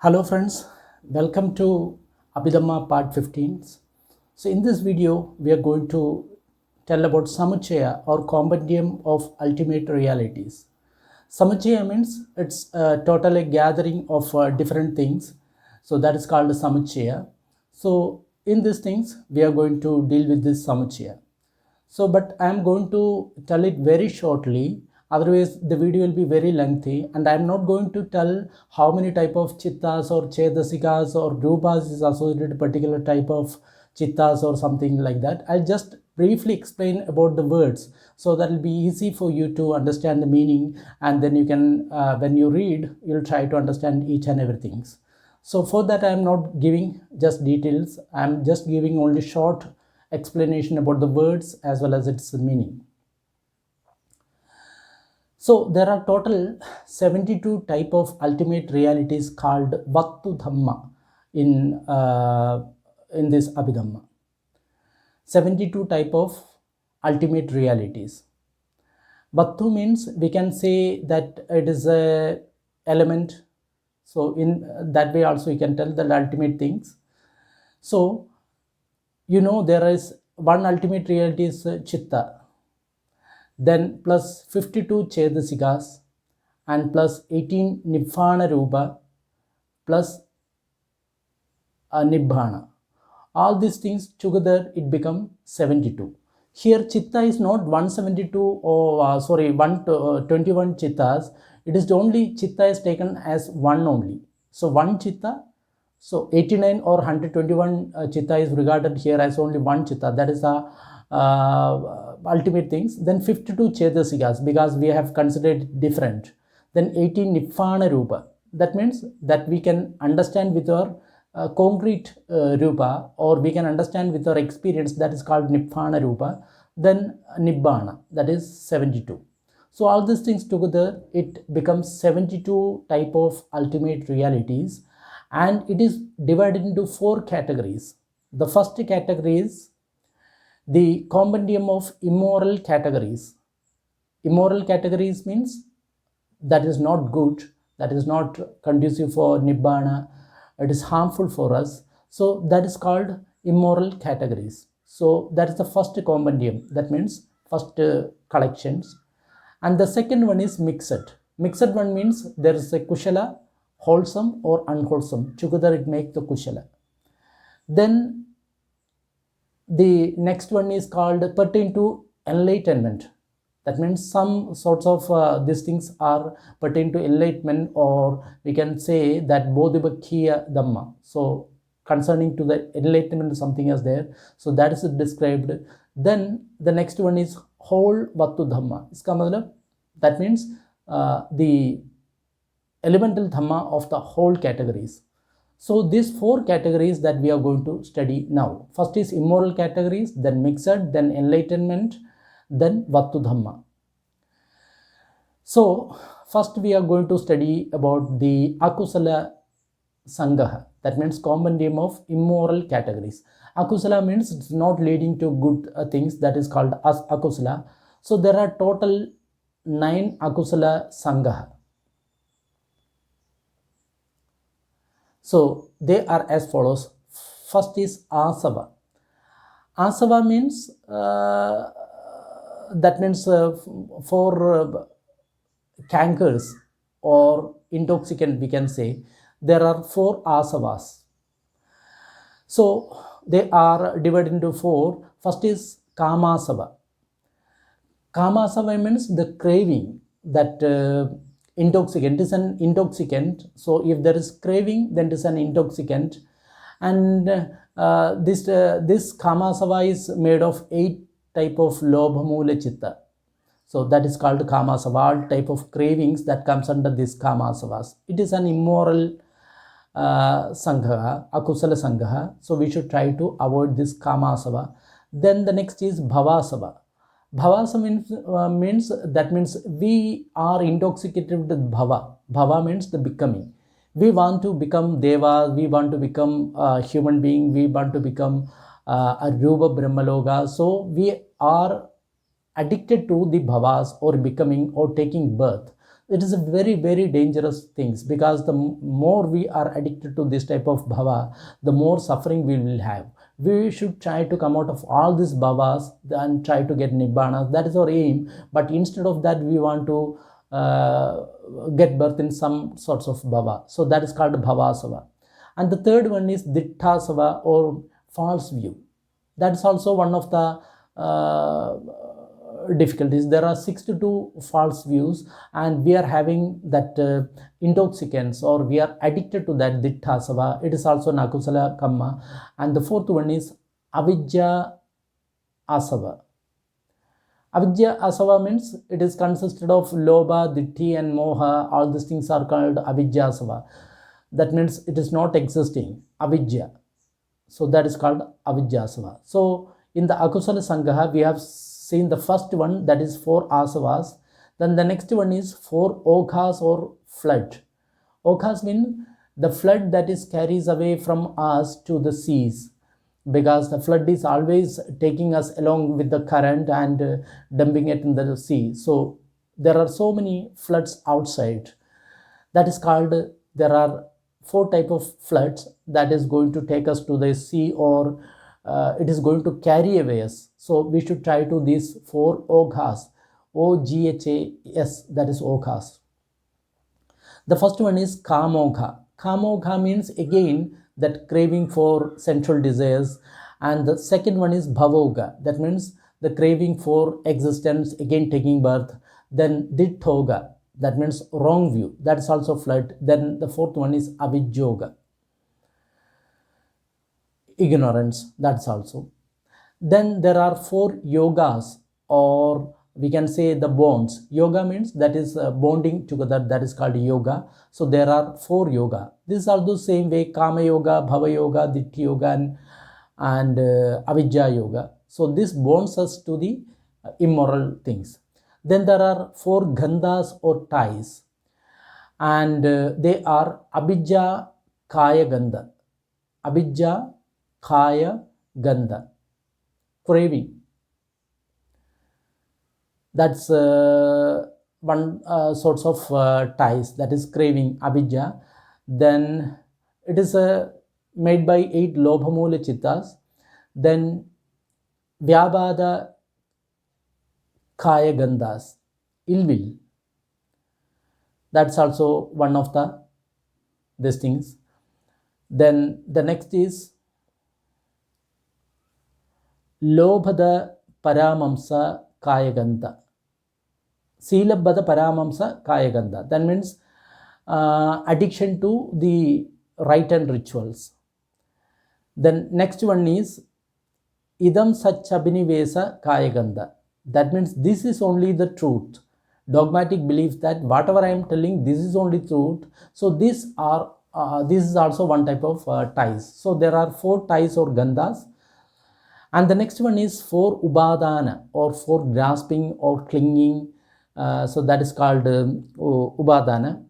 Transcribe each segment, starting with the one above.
Hello friends, welcome to Abhidhamma part 15. So in this video, we are going to tell about Samuchaya or compendium of ultimate realities. Samuchaya means it's totally gathering of different things. So that is called Samuchaya. So in these things, we are going to deal with this Samuchaya. So, but I am going to tell it very shortly. Otherwise, the video will be very lengthy, and I am not going to tell how many type of chittas or chedasikas or rupas is associated with particular type of chittas or something like that. I'll just briefly explain about the words, so that will be easy for you to understand the meaning, and then you can, when you read, you'll try to understand each and everything. So for that, I am not giving just details. I am just giving only short explanation about the words as well as its meaning. So there are total 72 type of ultimate realities called Vattu Dhamma in this Abhidhamma. 72 type of ultimate realities. Vattu means we can say that it is a element. So in that way also you can tell the ultimate things. So you know there is one ultimate reality is Chitta, then plus 52 Chedasikas and plus 18 Nibbana Rupa plus Nibbana. All these things together it becomes 72. Here Chitta is not 172 or 121 Chittas. It is only Chitta is taken as one only. So one Chitta. So 89 or 121 Chitta is regarded here as only one Chitta. That is a ultimate things. Then 52 Chedasikas, because we have considered different. Then 18 Nibbana Rupa. That means that we can understand with our concrete Rupa, or we can understand with our experience, that is called Nibbana Rupa. Then Nibbana, that is 72. So all these things together, it becomes 72 type of ultimate realities, and it is divided into 4 categories. The first category is the compendium of immoral categories. Immoral categories means that is not good, that is not conducive for Nibbana, it is harmful for us. So that is called immoral categories. So that is the first compendium, that means first collections. And the second one is mixed. Mixed one means there is a kushala, wholesome or unwholesome. Together it makes the kushala. Then the next one is called pertain to enlightenment. That means some sorts of these things are pertain to enlightenment, or we can say that bodhibhakya dhamma. So concerning to the enlightenment, something is there. So that is described. Then the next one is whole vattu dhamma. Iska matlab, that means the elemental dhamma of the whole categories. So these 4 categories that we are going to study now. First is immoral categories, then mixed, then enlightenment, then Vattu Dhamma. So first we are going to study about the Akusala Sangaha. That means compendium of immoral categories. Akusala means it's not leading to good things. That is called as Akusala. So there are total 9 Akusala Sangaha. So they are as follows. First is Asava. Asava means that means for cankers or intoxicant, we can say there are 4 asavas. So they are divided into 4. First is Kamasava. Kamasava means the craving, that intoxicant is an intoxicant. So if there is craving, then it is an intoxicant. And this Kamasava is made of 8 type of Lobha Mula Chitta. So that is called Kamasava, all type of cravings that comes under this Kamasavas. It is an immoral Sangha, Akusala Sangha. So we should try to avoid this Kamasava. Then the next is Bhavasava. Bhavasa means that means we are intoxicated with Bhava. Bhava means the becoming. We want to become Deva, we want to become a human being, we want to become a Rupa Brahmaloka. So we are addicted to the bhavas or becoming or taking birth. It is a very, very dangerous things, because the more we are addicted to this type of bhava, the more suffering we will have. We should try to come out of all these bhavas and try to get nibbana. That is our aim. But instead of that, we want to get birth in some sorts of bhava. So that is called bhavasava. And the third one is ditthasava, or false view. That's also one of the difficulties. There are 62 false views, and we are having that intoxicants, or we are addicted to that ditthasava. It is also nakusala kamma. And the fourth one is avidya asava. Avidya asava means it is consisted of lobha, ditti and moha. All these things are called avidya asava. That means it is not existing, avidya. So that is called avidya asava. So in the akusala sangaha, we have seen the first one, that is 4 asavas. Then the next one is 4 oghas, or flood. Oghas mean the flood that is carries away from us to the seas, because the flood is always taking us along with the current and dumping it in the sea. So there are so many floods outside. That is called, there are 4 type of floods that is going to take us to the sea, or it is going to carry away us. So we should try to these 4 oghas, oghas, that is oghas. The first one is kamogha. Kamogha means again that craving for sensual desires. And the second one is bhavogha, that means the craving for existence, again taking birth. Then ditthoga, that means wrong view, that is also flood. Then the fourth one is avidyoga, ignorance, that's also. Then there are 4 yogas, or we can say the bonds. Yoga means that is bonding together, that is called yoga. So there are 4 yoga. This is also same way, kama yoga, bhava yoga, ditti yoga, and avidya yoga. So this bonds us to the immoral things. Then there are 4 gandhas, or ties, and they are abhijja, kaya, gandha. Abhijja, kaya, gandha, craving. That's one sorts of ties, that is craving, abhijja. Then it is made by 8 lobhamula chittas. Then vyabhada, kaya, gandhas, ill will. That's also one of the these things. Then the next is lobhada paramamsa kayagandha. Silabhada paramamsa kayagandha. That means addiction to the rite and rituals. Then next one is idam satchabhinivesa kayagandha. That means this is only the truth. Dogmatic belief that whatever I am telling, this is only truth. So these are this is also one type of ties. So there are 4 ties, or gandhas. And the next one is 4 ubadana, or 4 grasping or clinging. So that is called ubadana.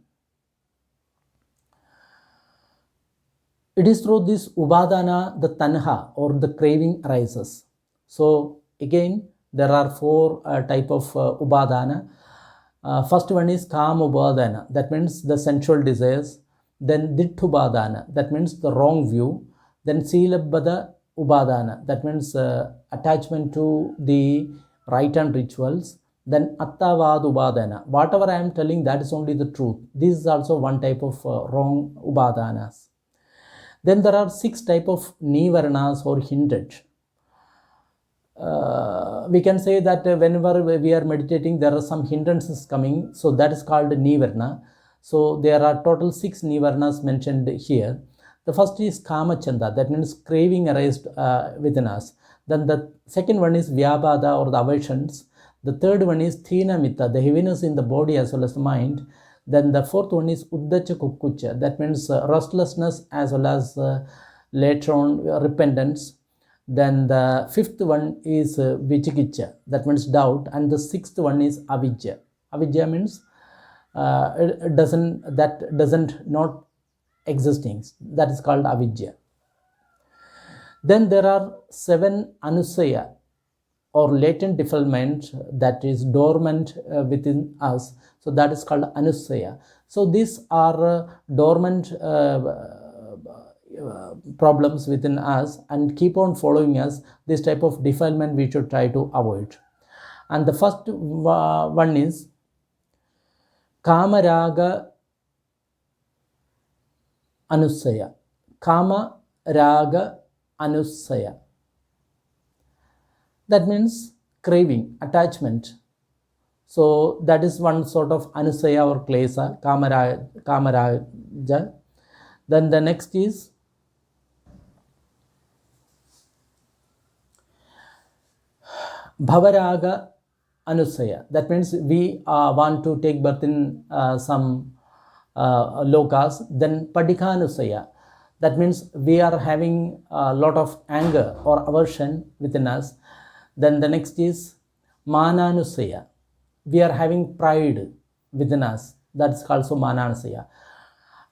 It is through this ubadana the tanha, or the craving, arises. So again there are 4 type of ubadana. First one is kam ubadana, that means the sensual desires. Then dittubadana, that means the wrong view. Then silabhada ubadana, that means attachment to the rite and rituals. Then attavad ubadana, whatever I am telling, that is only the truth. This is also one type of wrong ubadanas. Then there are 6 type of nivarnas, or hindered. We can say that whenever we are meditating, there are some hindrances coming. So that is called nivarna. So there are total 6 nivarnas mentioned here. The first is kamachanda, that means craving arised within us. Then the second one is vyabhada, or the aversions. The third one is thina mitta, the heaviness in the body as well as the mind. Then the fourth one is uddacha kukkucha, that means restlessness as well as later on repentance. Then the fifth one is vichikicha, that means doubt. And the sixth one is avidya. Avidya means it doesn't not existing, that is called avidya. Then there are 7 anusaya, or latent defilement that is dormant within us. So that is called anusaya. So these are dormant problems within us and keep on following us. This type of defilement we should try to avoid. And the first one is Kamaraga Anusaya. Kama Raga Anusaya. That means craving, attachment. So that is one sort of Anusaya or Klesa, Kamaraja. Then the next is Bhavaraga Anusaya. That means we want to take birth in some lokas. Then Padikhanusaya. That means we are having a lot of anger or aversion within us. Then the next is Mananusaya. We are having pride within us. That's also Mananusaya.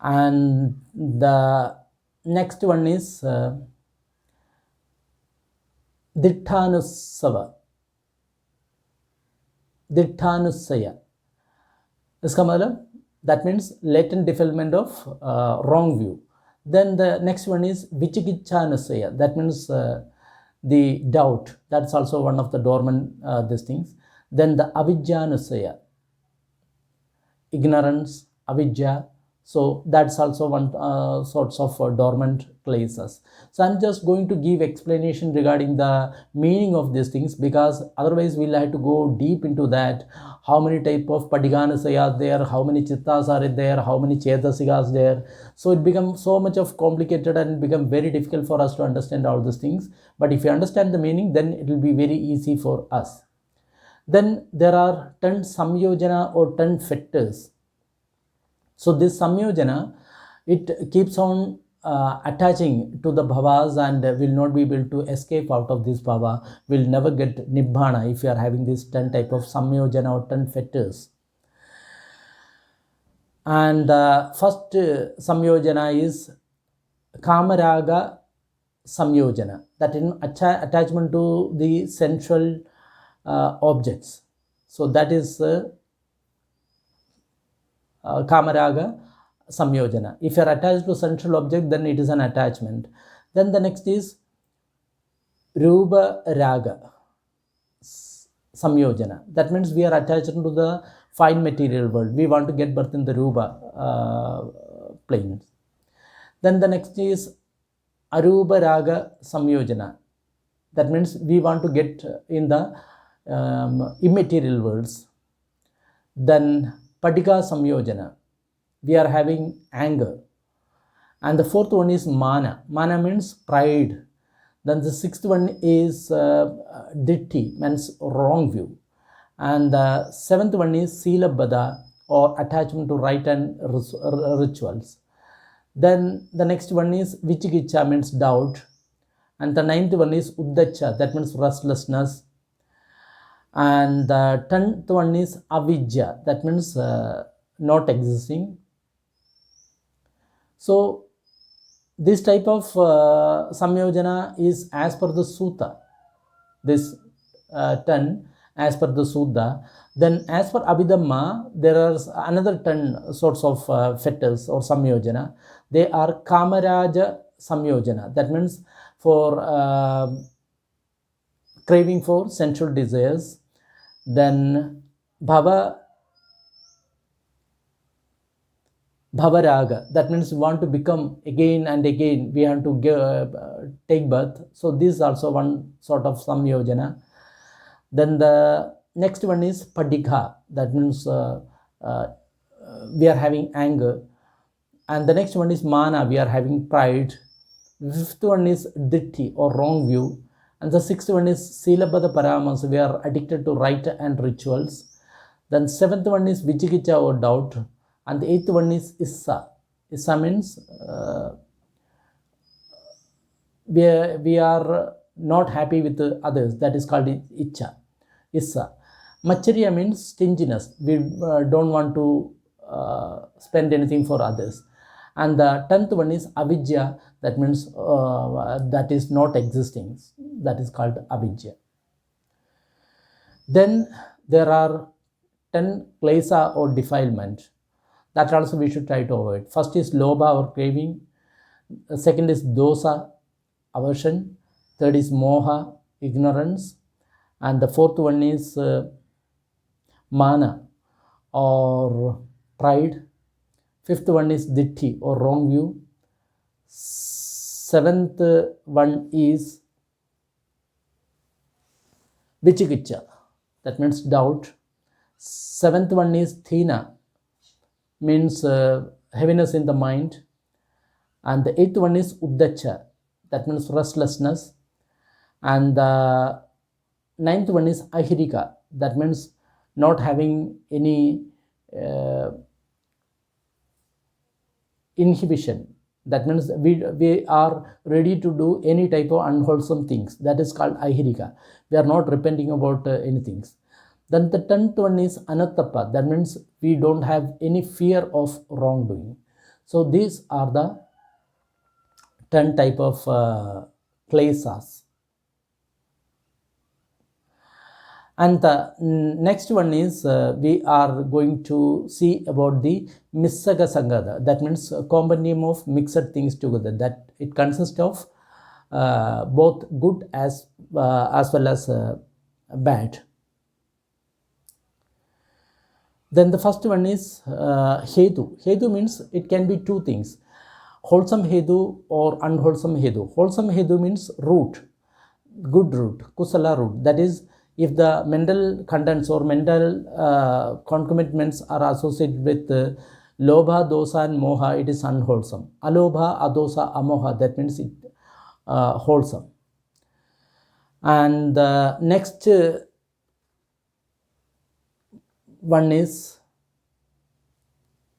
And the next one is Ditthanusava. Ditthanusaya. इसका मतलब that means latent defilement of wrong view. Then the next one is Vichikichanusaya. That means the doubt. That's also one of the dormant these things. Then the Avijjanusaya. Ignorance, Avijja. So that's also one sorts of dormant places. So I'm just going to give explanation regarding the meaning of these things, because otherwise we'll have to go deep into that. How many type of Padikhanusaya are there, how many Chittas are there, how many Chetasikas there. So it becomes so much of complicated and become very difficult for us to understand all these things. But if you understand the meaning, then it will be very easy for us. Then there are 10 Samyojana or 10 factors. So this Samyojana, it keeps on attaching to the bhavas and will not be able to escape out of this bhava. Will never get Nibbana if you are having this 10 type of Samyojana or 10 fetters. And first Samyojana is Kamaraga Samyojana, that in attachment to the sensual objects. So that is Kamaraga Samyojana. If you are attached to sensual object, then it is an attachment. Then the next is Rupa Raga Samyojana. That means we are attached to the fine material world. We want to get birth in the Rupa planes. Then the next is Arupa Raga Samyojana. That means we want to get in the immaterial worlds. Then Padika Samyojana. We are having anger. And the fourth one is Mana. Mana means pride. Then the sixth one is Ditti, means wrong view. And the seventh one is Silabhada, or attachment to rite and rituals. Then the next one is Vichikicha, means doubt. And the ninth one is Uddacha, that means restlessness. And the 10th one is Avijja, that means not existing. So this type of Samyojana is as per the Sutta. This 10 as per the Sutta. Then as per Abhidhamma, there are another 10 sorts of fetters or Samyojana. They are Kamaraja Samyojana. That means for craving for sensual desires. Then Bhavaraga, that means we want to become again and again, we have to take birth. So this is also one sort of Samyojana. Then the next one is Padikha, that means we are having anger. And the next one is Mana, we are having pride. The fifth one is Ditti, or wrong view. And the sixth one is Silabhada Paramas, we are addicted to rite and rituals. Then seventh one is Vichikicha, or doubt. And the eighth one is Issa. Issa means we are not happy with others. That is called Icha. Issa. Machariya means stinginess. We don't want to spend anything for others. And the 10th one is Avijja. That means that is not existing. That is called Avijja. Then there are 10 klesa or defilement. That also we should try to avoid. First is lobha or craving. Second is dosa, aversion. Third is moha, ignorance. And the fourth one is mana or pride. Fifth one is ditti or wrong view. Seventh one is vichikicha, that means doubt. Seventh one is thina, means heaviness in the mind. And the eighth one is uddacha, that means restlessness. And the ninth one is ahirika, that means not having any inhibition. That means we are ready to do any type of unwholesome things. That is called ahirika. We are not repenting about anything. Then the 10th one is anattapa. That means we don't have any fear of wrongdoing. So these are the 10 type of klesas. And the next one is we are going to see about the missaga sangada. That means a compendium of mixed things together. That it consists of both good as well as bad. Then the first one is hetu. Hetu means it can be two things: wholesome hetu or unwholesome hetu. Wholesome hetu means root, good root, kusala root. That is, if the mental contents or mental concomitants are associated with lobha, dosa and moha, it is unwholesome. Alobha, adosa, amoha, that means it wholesome. And the next one is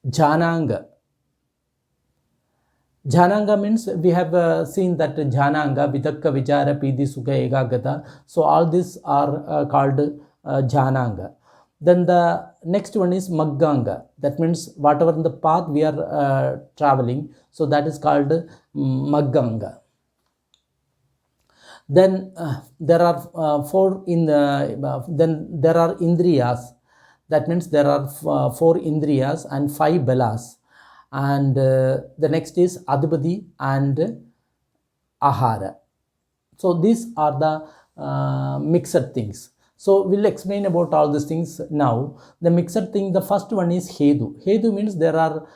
jhananga. Jhananga means we have seen that jhananga, vitakka, vichara, pidhi, sukha, ekagata. So all these are called jhananga. Then the next one is magganga. That means whatever in the path we are traveling, so that is called magganga. Then there are four in the then there are indriyas. That means there are 4 indriyas and 5 balas. And the next is adhipati and ahara. So these are the mixed things. So we'll explain about all these things now. The mixed thing, the first one is hetu. Hetu means there are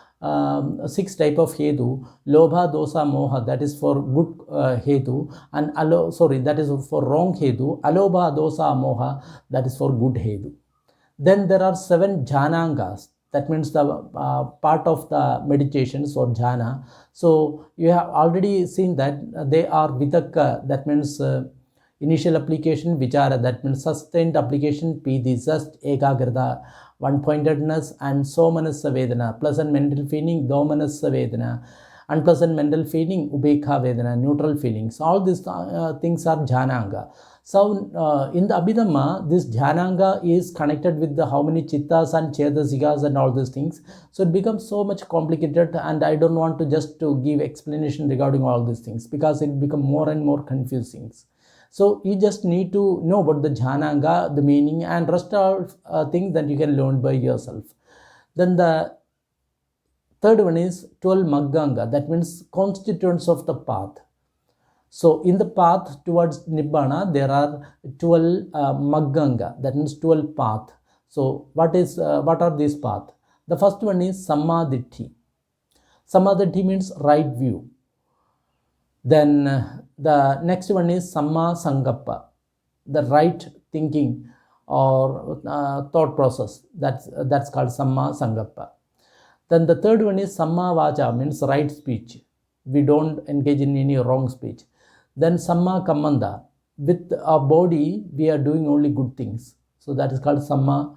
6 type of hetu: lobha, dosa, moha, that is for good hetu, and that is for wrong hetu. Alobha, dosa, moha, that is for good hetu. Then there are 7 jhanangas. That means the part of the meditations or jhana. So you have already seen that they are vitakka, that means initial application; vichara, that means sustained application; pidhi, just; ekagrata, one-pointedness; and somanasa vedana, pleasant mental feeling; domanasa vedana, unpleasant mental feeling; ubekha vedana, neutral feelings. All these things are jhananga. So in the Abhidhamma, this jhananga is connected with the how many chittas and chedasikas and all these things. So it becomes so much complicated, and I don't want to just to give explanation regarding all these things, because it become more and more confusing. So you just need to know about the jhananga, the meaning, and rest all things that you can learn by yourself. Then the third one is 12 magganga. That means constituents of the path. So in the path towards Nibbana, there are 12 magganga, that means 12 path. So what are these paths? The first one is sammaditthi. Sammaditthi means right view. Then the next one is samma sankappa, the right thinking or thought process. That's called samma sankappa. Then the third one is samma vacha, means right speech. We don't engage in any wrong speech. Then samma kammanda, with our body we are doing only good things. So that is called samma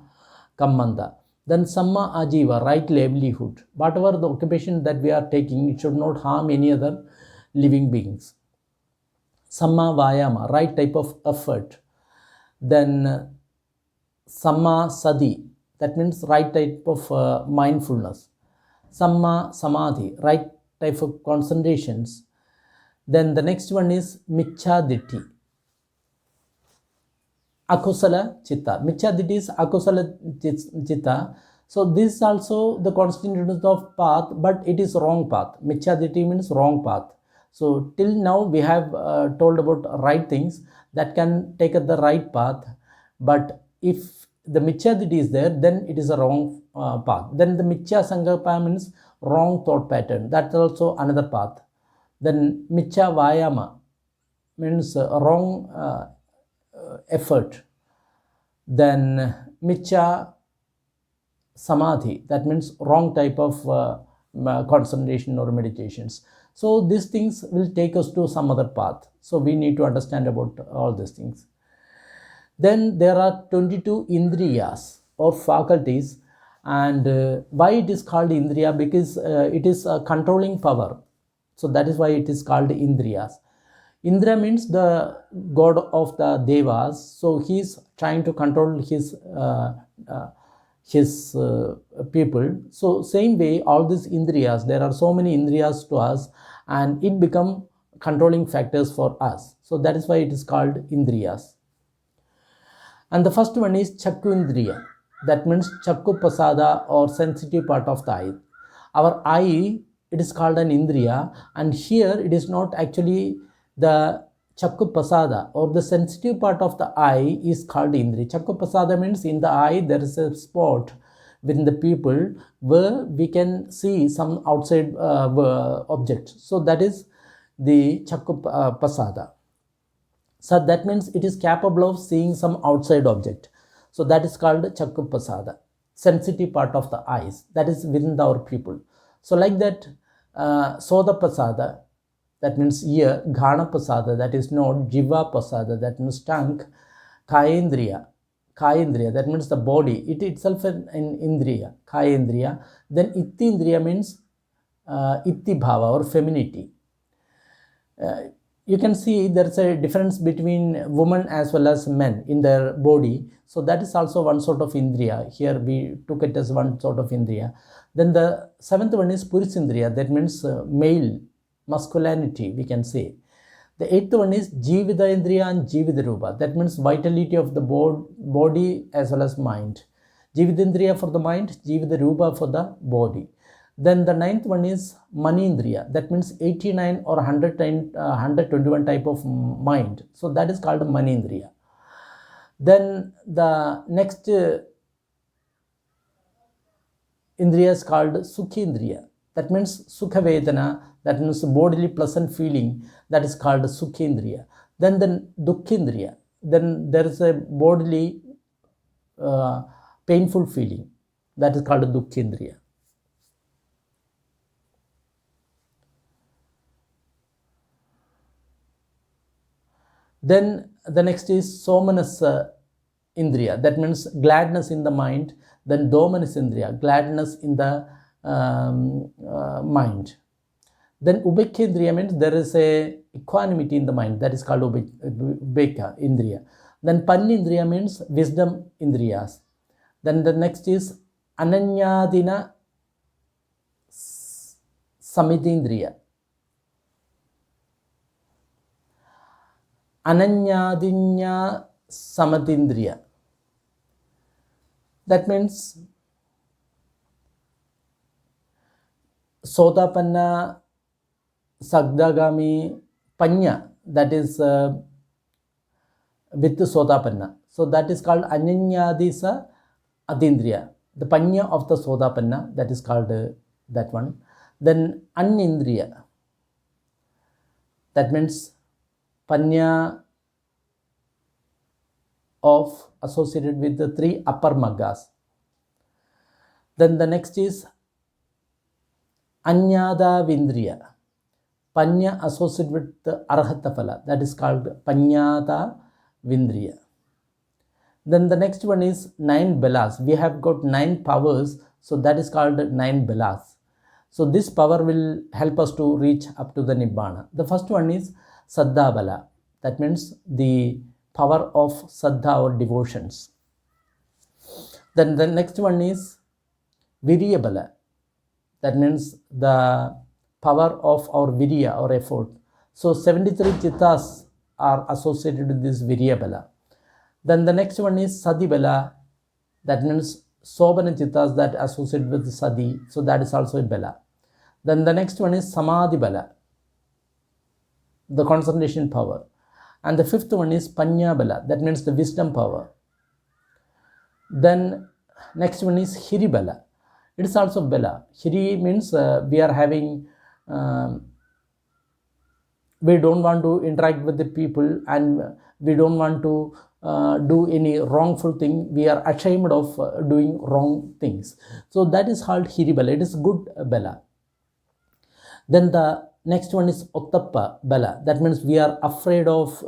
kammanda. Then samma ajiva, right livelihood. Whatever the occupation that we are taking, it should not harm any other living beings. Samma vayama, right type of effort. Then samma sati, that means right type of mindfulness. Samma samadhi, right type of concentrations. Then the next one is michcha ditti, akusala chitta. Michya is akusala chitta. So this is also the constituent of path, but it is wrong path. Michya means wrong path. So till now we have told about right things that can take the right path, but if the michya is there, then it is a wrong path. Then the michya sankalpa means wrong thought pattern. That's also another path. Then michya vayama means wrong effort. Then michya samadhi, that means wrong type of concentration or meditations. So these things will take us to some other path. So we need to understand about all these things. Then there are 22 indriyas or faculties, and why it is called indriya? Because it is a controlling power. So that is why it is called indriyas. Indra means the god of the devas. So he is trying to control his people. So same way, all these indriyas, there are so many indriyas to us, and it become controlling factors for us. So that is why it is called indriyas. And the first one is chakku indriya. That means chakku pasada, or sensitive part of the eye. Our eye, it is called an indriya, and here it is not actually the chakku pasada, or the sensitive part of the eye is called indriya. Chakku pasada means in the eye there is a spot within the pupil where we can see some outside object. So that is the chakku pasada. So that means it is capable of seeing some outside object. So that is called chakku pasada, sensitive part of the eyes, that is within our pupil. So like that, soda pasada, that means ear, ghana pasada, that is not jiva pasada, that means tongue, kayendriya, that means the body, it itself an indriya, kayendriya. Then ittindriya means itti bhava, or femininity. You can see there's a difference between women as well as men in their body. So that is also one sort of indriya. Here we took it as one sort of indriya. Then the seventh one is purisindriya, that means male, masculinity, we can say. The eighth one is jivida indriya and jivida rupa, that means vitality of the body as well as mind. Jivida indriya for the mind, jivida rupa for the body. Then the ninth one is manindriya, that means 89 or 121 type of mind. So that is called manindriya. Then the next indriya is called sukhindriya, that means sukha vedana, that means bodily pleasant feeling, that is called sukhindriya. Then the dukkhindriya, then there is a bodily painful feeling, that is called dukkhindriya. Then the next is somanasa indriya, that means gladness in the mind. Then domanasa indriya, gladness in the mind. Then ubekha indriya means there is a equanimity in the mind, that is called ubekha indriya. Then panindriya means wisdom indriyas. Then the next is ananyadina samidindriya. Ananyadinya samatindriya. That means sotapanna, sagdagami, panya, that is with sotapanna. So that is called ananyadisa adindriya, the panya of the sotapanna, that is called that one. Then anindriya, that means panya of associated with the three upper maggas. Then the next is anyada vindriya, panya associated with the arhata phala, that is called panyata vindriya. Then the next one is 9 belas. We have got 9 powers, so that is called 9 belas. So this power will help us to reach up to the nibbana. The first one is saddha bala, that means the power of saddha or devotions. Then the next one is virya bala, that means the power of our virya or effort. So 73 chittas are associated with this virya bala. Then the next one is Sati Bala, that means Sobhana Chittas that associate with Sati, so that is also a Bala. Then the next one is Samadhi Bala, the concentration power. And the fifth one is Panya Bala, that means the wisdom power. Then next one is Hiri Bala. It is also Bala. Hiri means we are having, we don't want to interact with the people, and we don't want to do any wrongful thing. We are ashamed of doing wrong things. So that is called Hiri Bala. It is good Bala. Then the next one is Ottappa Bala. That means we are afraid of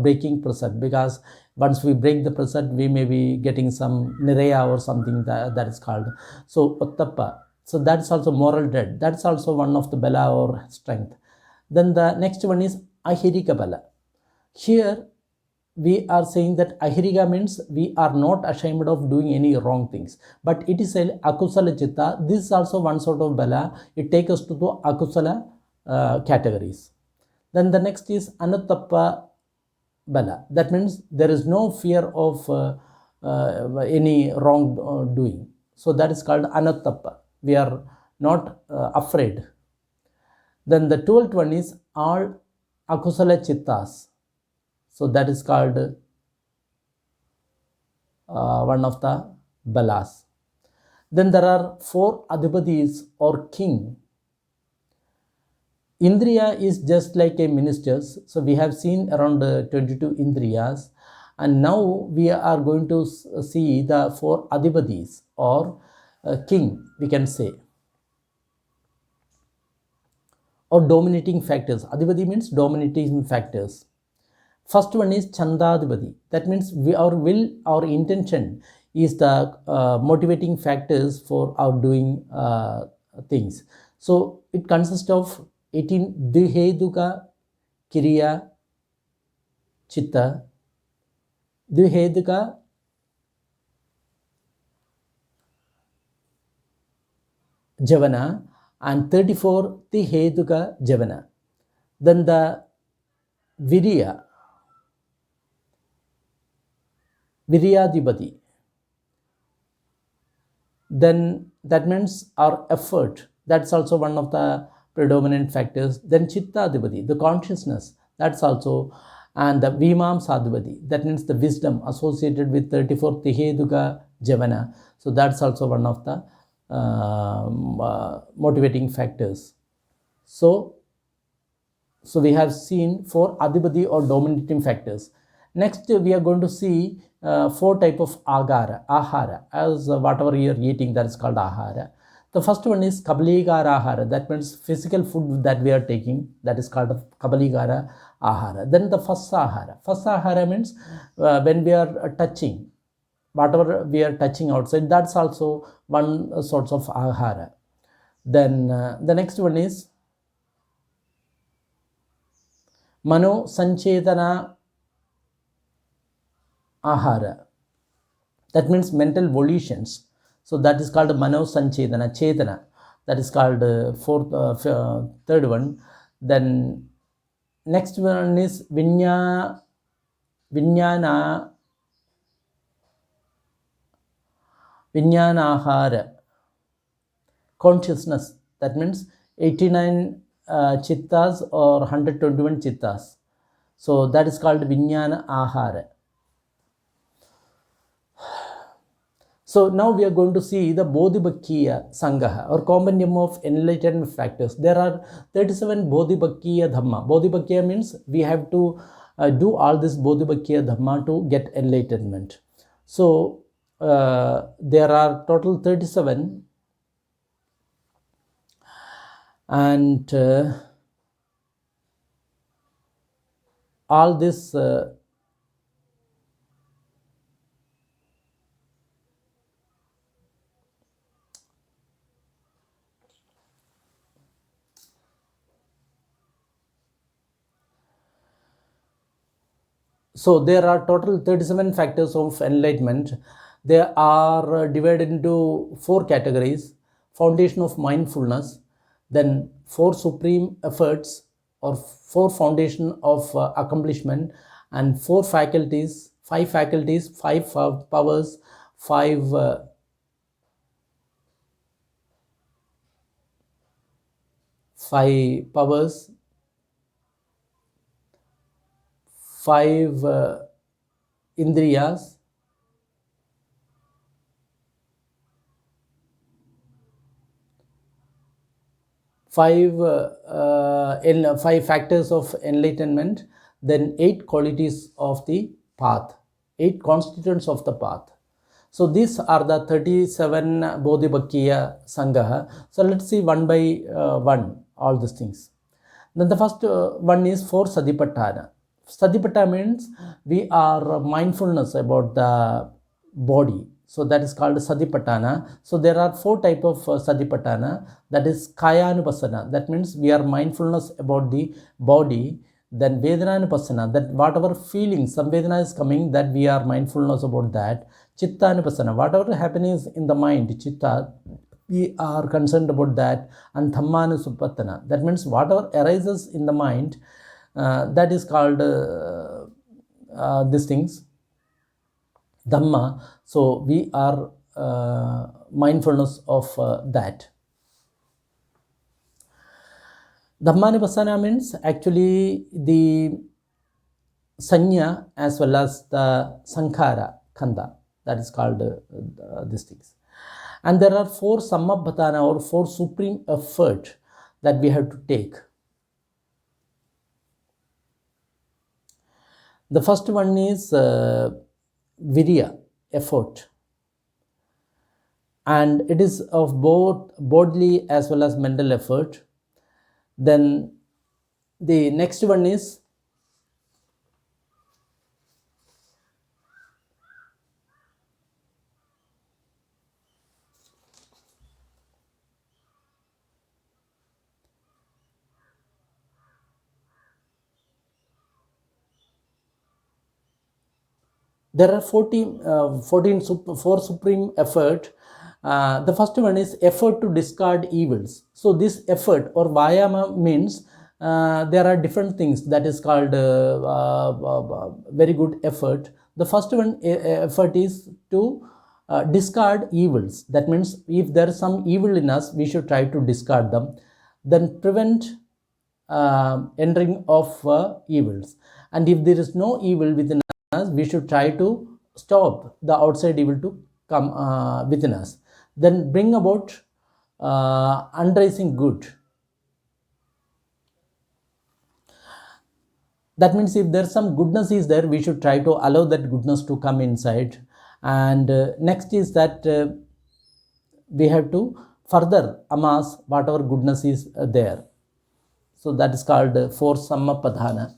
breaking prasad, because once we break the prasad, we may be getting some niraya or something that is called. So Ottappa. So that's also moral dread. That's also one of the Bala or strength. Then the next one is Ahirika Bala. Here we are saying that Ahirika means we are not ashamed of doing any wrong things, but it is a Akusala Chitta. This is also one sort of Bala. It takes us to the Akusala categories. Then the next is Anuttappa Bala. That means there is no fear of any wrong doing. So that is called Anuttappa. We are not afraid. Then the 12th one is all Akusala Chittas. So that is called one of the Balas. Then there are 4 Adhipatis or king. Indriya is just like a ministers. So we have seen around 22 Indriyas, and now we are going to see the 4 Adhipatis or king, we can say, or dominating factors. Adhipati means dominating factors. First one is Chandadhipati. That means our will, our intention is the motivating factors for our doing things. So it consists of 18 Dviheduka Kiriya Chitta, Dviheduka Javana, and 34 Tiheduka Javana. Then the Viryadhipati. Then that means our effort. That's also one of the predominant factors. Then Chittadhipati, the consciousness. That's also, and the Vimamsadhipati. That means the wisdom associated with 34 Tiheduka Javana. So that's also one of the motivating factors. So we have seen 4 Adhipati or dominating factors. Next we are going to see 4 type of ahara, as whatever you are eating, that is called ahara. The first one is Kabaligara ahara, that means physical food that we are taking, that is called Kabaligara ahara. Then the Fasahara means when we are touching, whatever we are touching outside, that's also one sort of ahara. Then the next one is Mano Sanchetana ahara. That means mental volitions. So that is called Mano Sanchetana, Chetana. That is called third one. Then next one is Vinyana ahara, consciousness. That means 89 chittas or 121 chittas. So that is called Vinyana ahara. So now we are going to see the Bodhibhakya Sangaha or compendium of enlightenment factors. There are 37 Bodhibhakya Dhamma. Bodhibhakya means we have to do all this Bodhibhakya Dhamma to get enlightenment. So there are total 37, and all this so there are total 37 factors of enlightenment. They are divided into 4 categories: foundation of mindfulness, then 4 supreme efforts or 4 foundation of accomplishment, and 4 faculties 5 faculties, 5 powers, 5 powers, 5 indriyas, 5 factors of enlightenment, then 8 qualities of the path, 8 constituents of the path. So these are the 37 Bodhibhakya Sangaha. So let's see one by one all these things. Then the first one is for Satipatthana. Satipatthana means we are mindfulness about the body. So that is called Satipatthana. So there are 4 types of Satipatthana. That is Kayanupassana. That means we are mindfulness about the body. Then Vedananupassana, that whatever feeling, some Vedana is coming, that we are mindfulness about that. Chittanupassana, whatever happiness in the mind, Chitta, we are concerned about that. And Dhammanupassana, that means whatever arises in the mind, that is called these things, Dhamma. So we are mindfulness of that. Dhammanupassana means actually the Sanya as well as the Sankhara, Khanda, that is called these things. And there are 4 Sammappadhana or 4 supreme effort that we have to take. The first one is Virya, effort. And it is of both bodily as well as mental effort. Then the next one is there are 4 supreme effort. The first one is effort to discard evils. So this effort or Vayama means there are different things that is called very good effort. The first one effort is to discard evils. That means if there is some evil in us, we should try to discard them. Then prevent entering of evils. And if there is no evil within us, we should try to stop the outside evil to come within us. Then bring about unrising good. That means if there's some goodness is there, we should try to allow that goodness to come inside. And next is that we have to further amass whatever goodness is there. So that is called 4 Sammappadhana.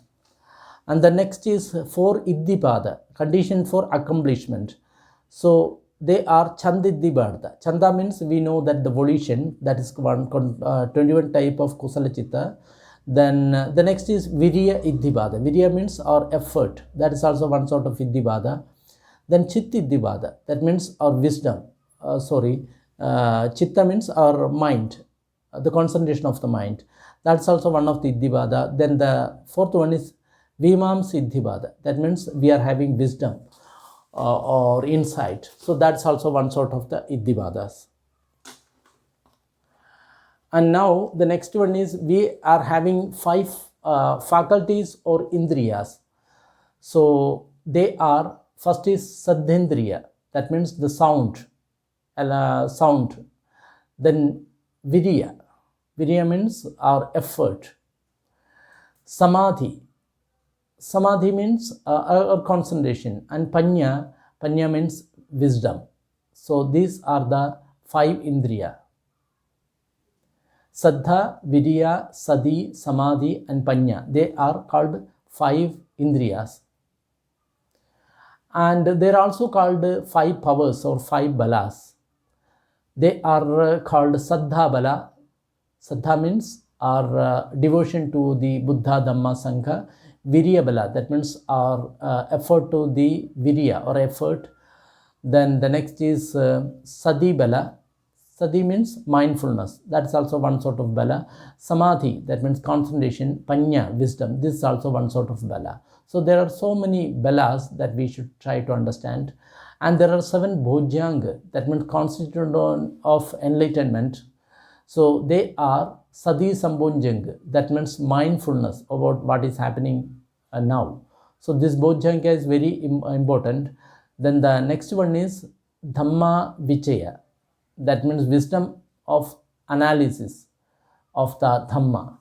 And the next is 4 Iddhipada, condition for accomplishment. So they are Chandiddhipada. Chanda means we know that the volition, that is 21 type of Kusala Chitta. Then the next is Virya Iddhipada. Virya means our effort. That is also one sort of Iddhipada. Then Chitta Iddhipada. That means our wisdom. Chitta means our mind, the concentration of the mind. That's also one of the Iddhipada. Then the 4th one is Vimamsa Iddhipada. That means we are having wisdom or insight. So that's also one sort of the Iddhivadas. And now the next one is we are having 5 faculties or Indriyas. So they are, first is Saddhendriya, that means the sound. Then Virya. Virya means our effort. Samadhi. Samadhi means our concentration. And Panya means wisdom. So these are the 5 Indriya. Saddha, Virya, Sati, Samadhi and Panya. They are called 5 Indriyas. And they are also called 5 powers or 5 balas. They are called Saddha Bala. Saddha means our devotion to the Buddha, Dhamma, Sangha. Virya Bala, that means our effort to the Virya or effort. Then the next is Sati Bala. Sati means mindfulness. That's also one sort of Bala. Samadhi, that means concentration. Panya, wisdom. This is also one sort of Bala. So there are so many belas that we should try to understand. And there are 7 bojjang, that means constituent of enlightenment. So they are Sati Sambojjang, that means mindfulness about what is happening now. So this Bojjanga is very important. Then the next one is Dhamma Vichaya, that means wisdom of analysis of the Dhamma.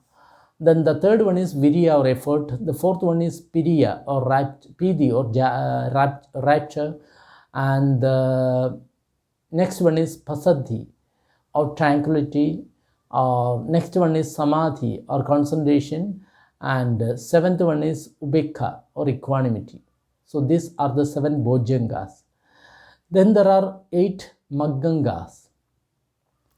Then the third one is Virya or effort. The fourth one is Piriya or Pidi or rapture. And the next one is Pasadhi or tranquility. Next one is Samadhi or concentration. And seventh one is Ubekha or equanimity. So these are the 7 Bojjangas. Then there are 8 Maggangas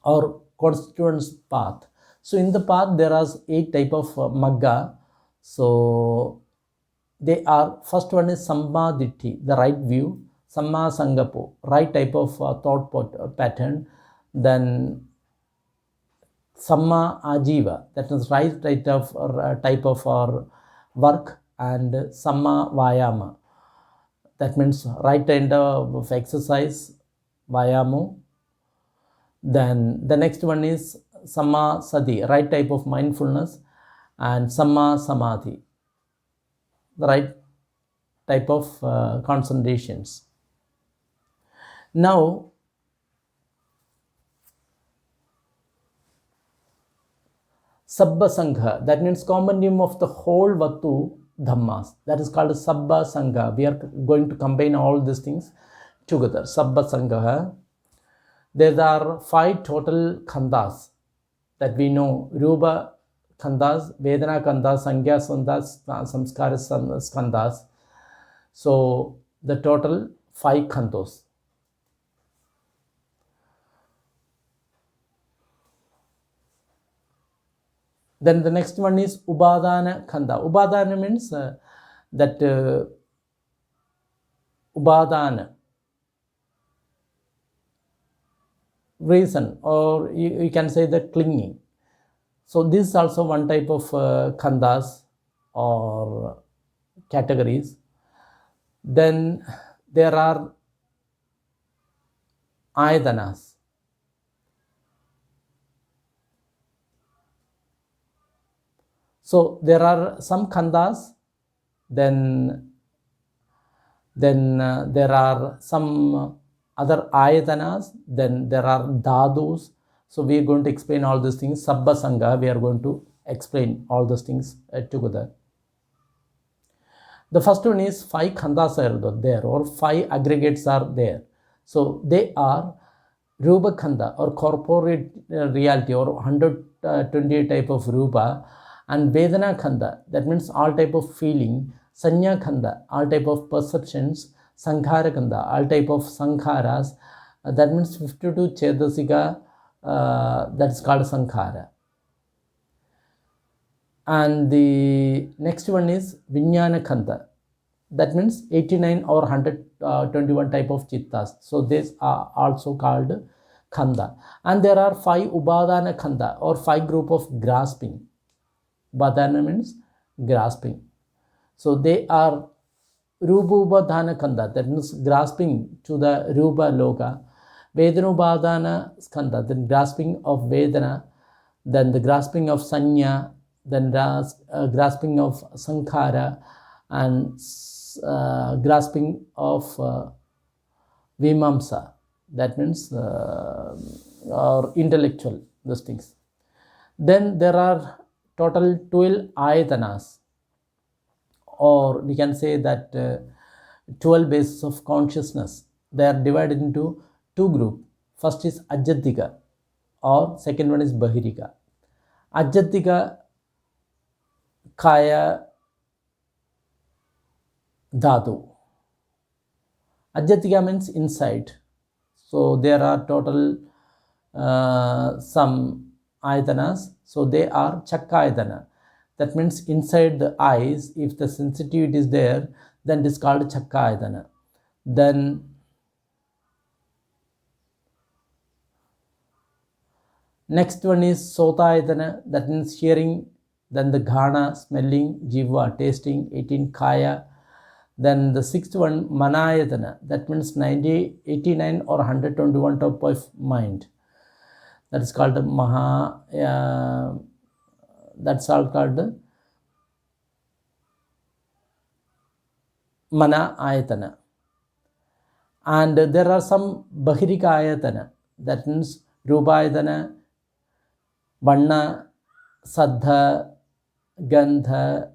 or constituents path. So in the path there are 8 type of Magga. So they are, first one is Sammaditthi, the right view. Samma Sangapo, right type of thought pattern. Then Samma Ajiva, that is right type of work. And Samma Vayama, that means right kind of exercise, Vayamo. Then the next one is Samma Sati, right type of mindfulness. And Samma Samadhi, the right type of concentrations. Now, Sabba Sangha, that means common name of the whole Vatu Dhammas, that is called Sabba Sangha. We are going to combine all these things together. Sabba Sangha. There are 5 total khandas that we know: Rupa khandas, Vedana khandas, Sangya khandas, Samskara khandas. So the total 5 khandos. Then the next one is Upadana Khanda. Upadana means that Upadana, reason, or you can say the clinging. So this is also one type of khandas or categories. Then there are Ayadanas. So there are some khandas, then there are some other ayatanas, then there are dhadus. So we are going to explain all these things. Sabba Sangha, we are going to explain all those things together. The first one is 5 khandas are there, or 5 aggregates are there. So they are Rupa Khanda or corporate reality, or 128 type of Rupa. And Vedana Khanda, that means all type of feeling. Sanya Khanda, all type of perceptions. Sankhara Khanda, all type of sankharas. That means 52 Chedasika, that is called Sankhara. And the next one is Vijnana Khanda. That means 89 or 121 type of Chittas. So these are also called Khanda. And there are 5 Upadana Khanda, or 5 group of grasping. Upadana means grasping. So they are Rupa Upadana Khanda, that means grasping to the Rupa Loka. Vedana Upadana Khanda, then grasping of Vedana. Then the grasping of Sanya. Then grasping of Sankhara. And grasping of Vimamsa, that means or intellectual, those things. Then there are total 12 ayatanas, or we can say that 12 bases of consciousness. They are divided into 2 groups. First is Ajjatika, or second one is Bahirika. Ajjatika, Kaya, Dhatu. Ajjatika means inside. So there are total some ayatanas. So they are Chakkayatana. That means inside the eyes, if the sensitivity is there, then it is called Chakkayatana. Then next one is Sotayatana, that means hearing then the ghana, smelling, jiva, tasting, 18, kaya, then the sixth one, manayatana, that means 90, 89 or 121 type of mind. That is called that's all called mana ayatana. And there are some bahirika ayatana, that means rupayatana, vanna, saddha, gandha,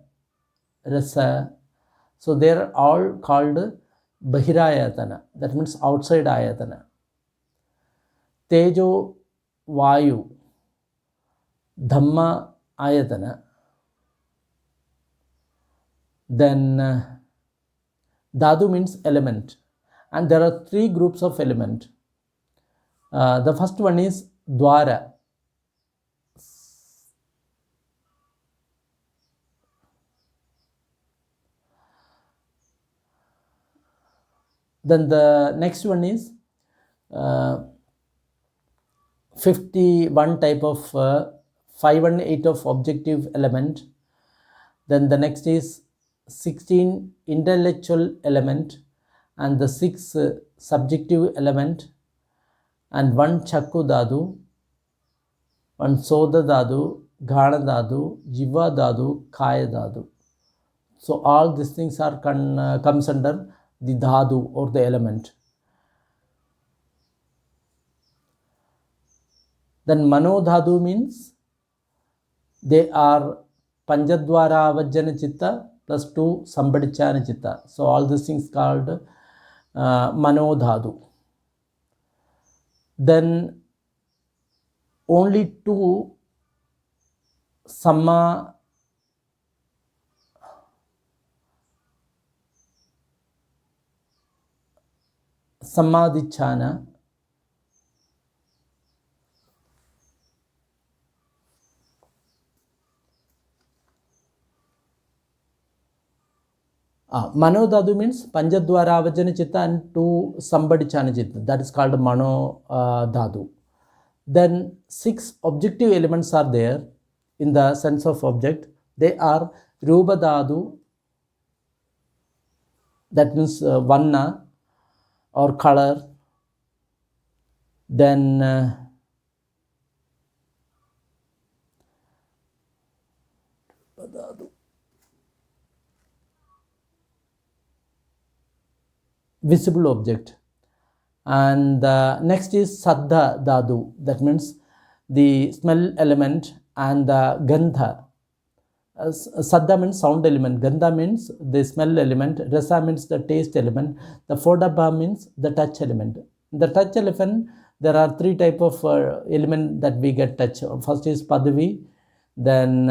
rasa. So they are all called bahirayatana, that means outside ayatana. Tejo, vayu, dhamma ayatana. Then dhatu means element, and there are three groups of element. The first one is dwara. Then the next one is 51 type of 518 of objective element. Then the next is 16 intellectual element, and the 6 subjective element, and 1 chakku dhatu, 1 soda dhatu, ghana dhatu, jiva dhatu, kaya dhatu. So all these things are comes under the dhatu or the element. Then mano dhatu means they are panchadwara avajjana chitta plus 2 sambadichana chitta. So all these things called mano dhatu. Then only 2 samadhichana, mano dhatu means panchadwara avajjana chitta and 2 sambadichana chitta, that is called mano dhatu. Then 6 objective elements are there in the sense of object. They are rupa dhatu, that means vanna or color. Then visible object. And next is saddha dhatu, that means the smell element, and the gandha. Saddha means sound element, gandha means the smell element, rasa means the taste element, the fodabha means the touch element. The touch element, there are 3 type of element that we get touch. First is padavi, then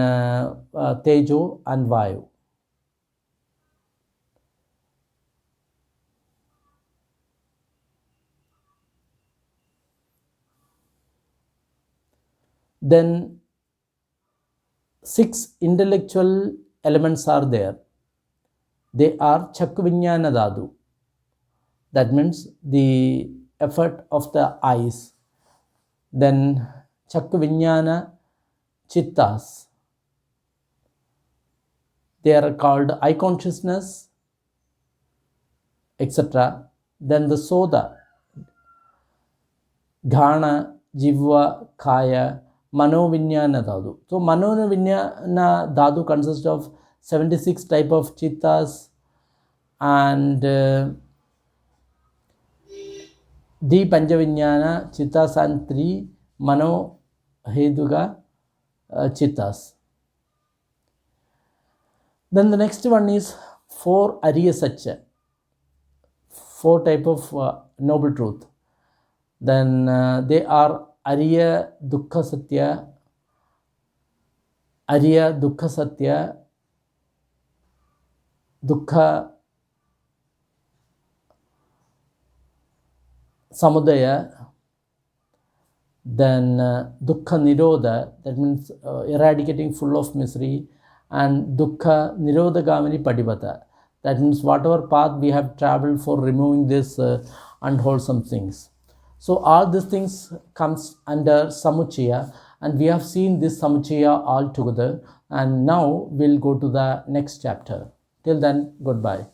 tejo and vayu. Then 6 intellectual elements are there. They are chakvinyana dhatu, that means the effort of the eyes. Then chakvinyana chittas, they are called eye consciousness, etc. Then the soda, ghana, jiva, kaya, manovinyana dhatu. So manovinyana dhatu consists of 76 type of chittas, and the panchavinyana chittas and 3 mano heduga chittas. Then the next one is 4 ariya satya, 4 type of noble truth. Then they are Ariya Dukkha Satya, Ariya Dukkha Satya, Dukkha Samudaya, then Dukkha Nirodha, that means eradicating full of misery, and Dukkha Nirodhagamini Padivata, that means whatever path we have traveled for removing these unwholesome things. So all these things comes under samuchaya, and we have seen this Samuchaya all together, and now we'll go to the next chapter. Till then, goodbye.